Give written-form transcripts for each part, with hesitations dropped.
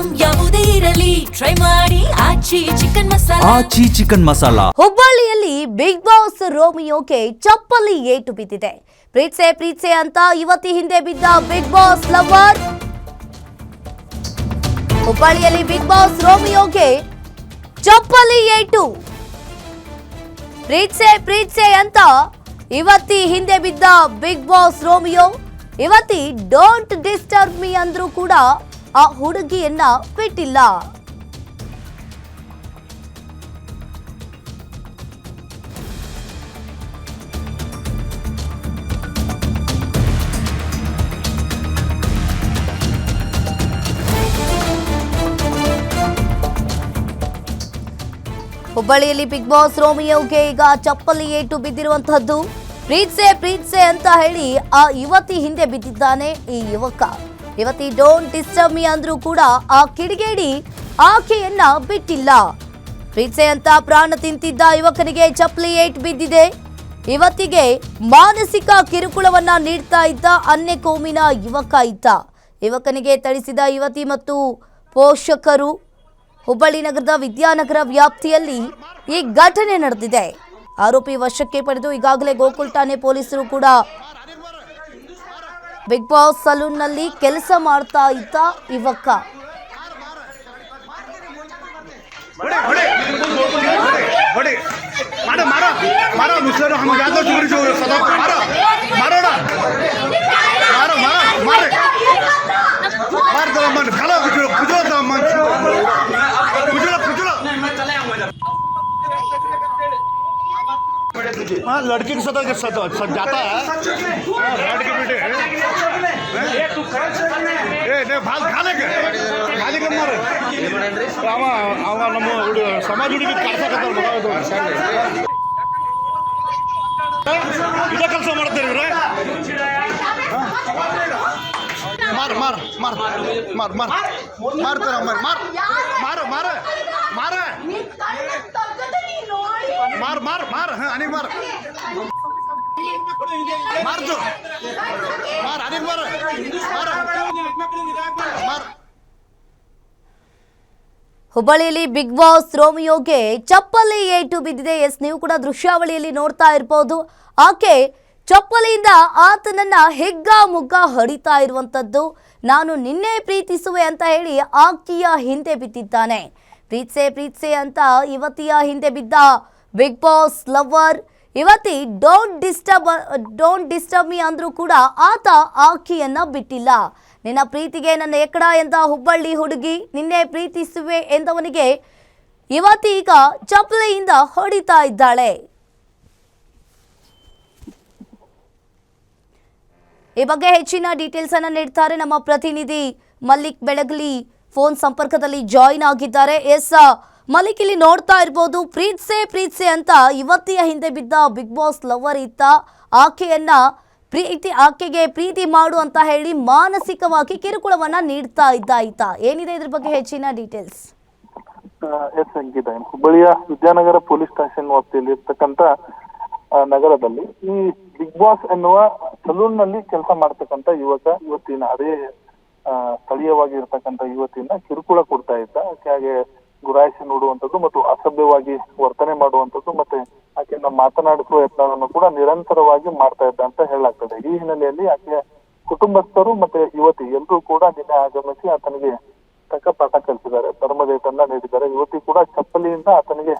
Item ಯಾವುದೇ ಇರಲಿ try ಮಾಡಿ ಆಚಿ ಚಿಕನ್ ಮಸಾಲಾ. ಹುಬ್ಬಳ್ಳಿಯಲ್ಲಿ ಬಿಗ್ ಬಾಸ್ ರೋಮಿಯೋಗೆ ಚಪ್ಪಲಿ ಏಟು ಬಿದ್ದಿದೆ. ಪ್ರೀತ್ಸೆ ಅಂತ ಯುವತಿ ಹಿಂದೆ ಬಿದ್ದ ಬಿಗ್ ಬಾಸ್ ಲವರ್. ಹುಬ್ಬಳ್ಳಿಯಲ್ಲಿ ಬಿಗ್ ಬಾಸ್ ರೋಮಿಯೋಗೆ ಚಪ್ಪಲಿ ಏಟು. ಪ್ರೀತ್ಸೆ ಅಂತ ಯುವತಿ ಹಿಂದೆ ಬಿದ್ದ ಬಿಗ್ ಬಾಸ್ ರೋಮಿಯೋ. ಯುವತಿ ಡೋಂಟ್ ಡಿಸ್ಟರ್ಬ್ ಮೀ ಅಂದ್ರೂ ಕೂಡ ಆ ಹುಡುಗಿಯನ್ನ ಬಿಟ್ಟಿಲ್ಲ. ಹುಬ್ಬಳ್ಳಿಯಲ್ಲಿ ಬಿಗ್ ಬಾಸ್ ರೋಮಿಯೋಗೆ ಈಗ ಚಪ್ಪಲಿ ಏಟು ಬಿದ್ದಿರುವಂತಹದ್ದು. ಪ್ರೀತ್ಸೆ ಅಂತ ಹೇಳಿ ಆ ಯುವತಿ ಹಿಂದೆ ಬಿದ್ದಿದ್ದಾನೆ ಈ ಯುವಕ. ಯುವತಿ ಡೋಂಟ್ ಡಿಸ್ಟರ್ಬ್ ಮೀ ಅಂದ್ರೂ ಕೂಡ ಆ ಕಿಡಿಗೇಡಿ ಆಕೆಯನ್ನ ಬಿಟ್ಟಿಲ್ಲ. ಪ್ರೀತ್ಸೆ ಅಂತ ಪ್ರಾಣ ತಿಂತಿದ್ದ ಯುವಕನಿಗೆ ಚಪ್ಪಲಿ ಏಟು ಬಿದ್ದಿದೆ. ಯುವತಿಗೆ ಮಾನಸಿಕ ಕಿರುಕುಳವನ್ನ ನೀಡ್ತಾ ಇದ್ದ ಅನ್ಯ ಕೋಮಿನ ಯುವಕ ಇದ್ದ. ಯುವಕನಿಗೆ ಥಳಿಸಿದ ಯುವತಿ ಮತ್ತು ಪೋಷಕರು. ಹುಬ್ಬಳ್ಳಿ ನಗರದ ವಿದ್ಯಾನಗರ ವ್ಯಾಪ್ತಿಯಲ್ಲಿ ಈ ಘಟನೆ ನಡೆದಿದೆ. ಆರೋಪಿ ವಶಕ್ಕೆ ಪಡೆದು ಈಗಾಗಲೇ ಗೋಕುಲ್ ಠಾಣೆ ಪೊಲೀಸರು ಕೂಡ ಬಿಗ್ ಬಾಸ್ ಸಲೂನ್ನಲ್ಲಿ ಕೆಲಸ ಮಾಡ್ತಾ ಇದ್ದ ಯುವಕ. लड़की के साथ जाता है रेड के बेटे भाल खाने के मारे ನಮ್ಮ ಸಮಾಜ ಹುಡುಗಿ ಇದೇ ಕೆಲಸ ಮಾಡ್ತಾರೆ ಇವ್ರೆ. ಮಾರ್ ಮಾರ್ ಮಾರ್ ಮಾರ್ ಮಾರ್ ಮಾರ್ತಾರ ಮಾರ್ ಮಾರ್ ಮಾರ ಮಾರ ಮಾರ ಮಾರ್ ಮಾರ್ ಮಾರ್ ಅನಿಗ್ ಮಾರ್ ಮಾರ್ದು ಮಾರ್ ಅನಿಗ್ ಮಾರ್ ಮಾರ್. ಹುಬ್ಬಳ್ಳಿಯಲ್ಲಿ ಬಿಗ್ ಬಾಸ್ ರೋಮಿಯೋಗೆ ಚಪ್ಪಲಿ ಏಟು ಬಿದ್ದಿದೆ. ನೀವು ಕೂಡ ದೃಶ್ಯಾವಳಿಯಲ್ಲಿ ನೋಡ್ತಾ ಇರಬಹುದು. ಆಕೆ ಚಪ್ಪಲಿಯಿಂದ ಆತನನ್ನ ಮುಗ್ಗ ಹೊಡಿತಾ ಇರುವಂತದ್ದು. ನಾನು ನಿನ್ನೆ ಪ್ರೀತಿಸುವೆ ಅಂತ ಹೇಳಿ ಆಕೆಯ ಹಿಂದೆ ಬಿದ್ದಿದ್ದಾನೆ. ಪ್ರೀತ್ಸೆ ಅಂತ ಯುವತಿಯ ಹಿಂದೆ ಬಿದ್ದ ಬಿಗ್ ಬಾಸ್ ಲವರ್. ಯುವತಿ ಡೋಂಟ್ ಡಿಸ್ಟರ್ಬ್ ಮೀ ಅಂದ್ರೂ ಕೂಡ ಆತ ಆಕೆಯನ್ನ ಬಿಟ್ಟಿಲ್ಲ. ನಿನ್ನ ಪ್ರೀತಿಗೆ ನನ್ನ ಎಕ್ಕಡ ಎಂದ ಹುಬ್ಬಳ್ಳಿ ಹುಡುಗಿ. ನಿನ್ನೆ ಪ್ರೀತಿಸುವೆ ಎಂದವನಿಗೆ ಯುವತಿ ಈಗ ಚಪ್ಪಲಿಯಿಂದ ಹೊಡಿತಾ ಇದ್ದಾಳೆ. ಈ ಬಗ್ಗೆ ಹೆಚ್ಚಿನ ಡೀಟೇಲ್ಸ್ ಅನ್ನ ನೀಡ್ತಾರೆ ನಮ್ಮ ಪ್ರತಿನಿಧಿ ಮಲ್ಲಿಕ್ ಬೆಳಗಲಿ. ಫೋನ್ ಸಂಪರ್ಕದಲ್ಲಿ ಜಾಯಿನ್ ಆಗಿದ್ದಾರೆ. ಎಸ್ ಮಲ್ಲಿಕ್, ಇಲ್ಲಿ ನೋಡ್ತಾ ಇರ್ಬೋದು, ಪ್ರೀತ್ಸೆ ಅಂತ ಯುವತಿಯ ಹಿಂದೆ ಬಿದ್ದ ಬಿಗ್ ಬಾಸ್ ಲವರ್ ಇತ್ತ. ಆಕೆಗೆ ಪ್ರೀತಿ ಮಾಡು ಅಂತ ಹೇಳಿ ಮಾನಸಿಕವಾಗಿ ಕಿರುಕುಳವನ್ನ ನೀಡ್ತಾ ಇದ್ದ. ಏನಿದೆ ಇದ್ರ ಬಗ್ಗೆ ಹೆಚ್ಚಿನ ಡೀಟೇಲ್ಸ್? ಎಸ್ ಅಂಕಿತ, ಹುಬ್ಬಳ್ಳಿಯ ವಿದ್ಯಾನಗರ ಪೊಲೀಸ್ ಸ್ಟೇಷನ್ ವ್ಯಾಪ್ತಿಯಲ್ಲಿ ಇರ್ತಕ್ಕಂಥ ನಗರದಲ್ಲಿ ಈ ಬಿಗ್ ಬಾಸ್ ಎನ್ನುವ ಸಲೂನ್ ನಲ್ಲಿ ಕೆಲಸ ಮಾಡ್ತಕ್ಕಂಥ ಯುವತಿನ ಅದೇ ಸ್ಥಳೀಯವಾಗಿ ಇರ್ತಕ್ಕಂಥ ಯುವತಿನ ಕಿರುಕುಳ ಕೊಡ್ತಾ ಇದ್ದ. ಹಾಗೆ ಗುರಾಯಿಸಿ ನೋಡುವಂಥದ್ದು ಮತ್ತು ಅಸಭ್ಯವಾಗಿ ವರ್ತನೆ ಮಾಡುವಂಥದ್ದು ಮತ್ತೆ ಆಕೆಯನ್ನ ಮಾತನಾಡಿಸುವ ಯತ್ನವನ್ನು ಕೂಡ ನಿರಂತರವಾಗಿ ಮಾಡ್ತಾ ಇದ್ದ ಅಂತ ಹೇಳಲಾಗ್ತದೆ. ಈ ಹಿನ್ನೆಲೆಯಲ್ಲಿ ಆಕೆಯ ಕುಟುಂಬಸ್ಥರು ಮತ್ತೆ ಯುವತಿ ಎಲ್ಲರೂ ಕೂಡ ನಿನ್ನೆ ಆಗಮಿಸಿ ಆತನಿಗೆ ತಕ್ಕ ಪಾಠ ಕಲಿಸಿದ್ದಾರೆ, ಧರ್ಮದೇಟನ್ನ ನೀಡಿದ್ದಾರೆ. ಯುವತಿ ಕೂಡ ಚಪ್ಪಲಿಯಿಂದ ಆತನಿಗೆ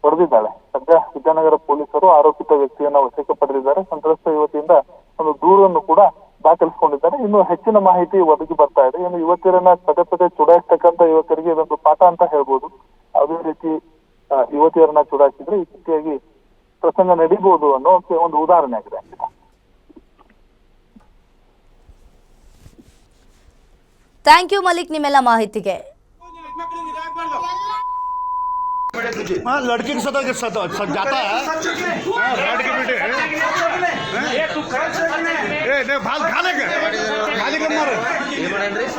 ಹೊಡೆದಿದ್ದಾಳೆ. ಸದ್ಯ ವಿದ್ಯಾನಗರ ಪೊಲೀಸರು ಆರೋಪಿತ ವ್ಯಕ್ತಿಯನ್ನ ವಶಕ್ಕೆ ಪಡೆದಿದ್ದಾರೆ. ಸಂತ್ರಸ್ತ ಯುವತಿಯಿಂದ ಒಂದು ದೂರನ್ನು ಕೂಡ ದಾಖಲಿಸಿಕೊಂಡಿದ್ದಾರೆ. ಇನ್ನು ಹೆಚ್ಚಿನ ಮಾಹಿತಿ ಒದಗಿ ಬರ್ತಾ ಇದೆ. ಇನ್ನು ಯುವತಿಯರನ್ನ ಪದೇ ಚುಡಾಯಿಸ್ತಕ್ಕಂಥ ಯುವಕರಿಗೆ ಇದೊಂದು ಪಾಠ ಅಂತ ಹೇಳ್ಬೋದು. ಯಾವುದೇ ರೀತಿ ಯುವತಿಯರನ್ನ ಚುಡಾಯಿಸಿದ್ರೆ ಈ ರೀತಿಯಾಗಿ ಪ್ರಸಂಗ ನಡೀಬಹುದು ಅನ್ನೋ ಒಂದು ಉದಾಹರಣೆ ಆಗಿದೆ. ಥ್ಯಾಂಕ್ ಯು ಮಲ್ಲಿಕ್, ನಿಮ್ಮೆಲ್ಲ ಮಾಹಿತಿಗೆ. लड़की के साथ जाता है रेड के बेटे भाल खाने के मारे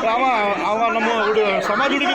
ನಮ್ಮ ಸಮಾಜ ಹುಡುಗಿ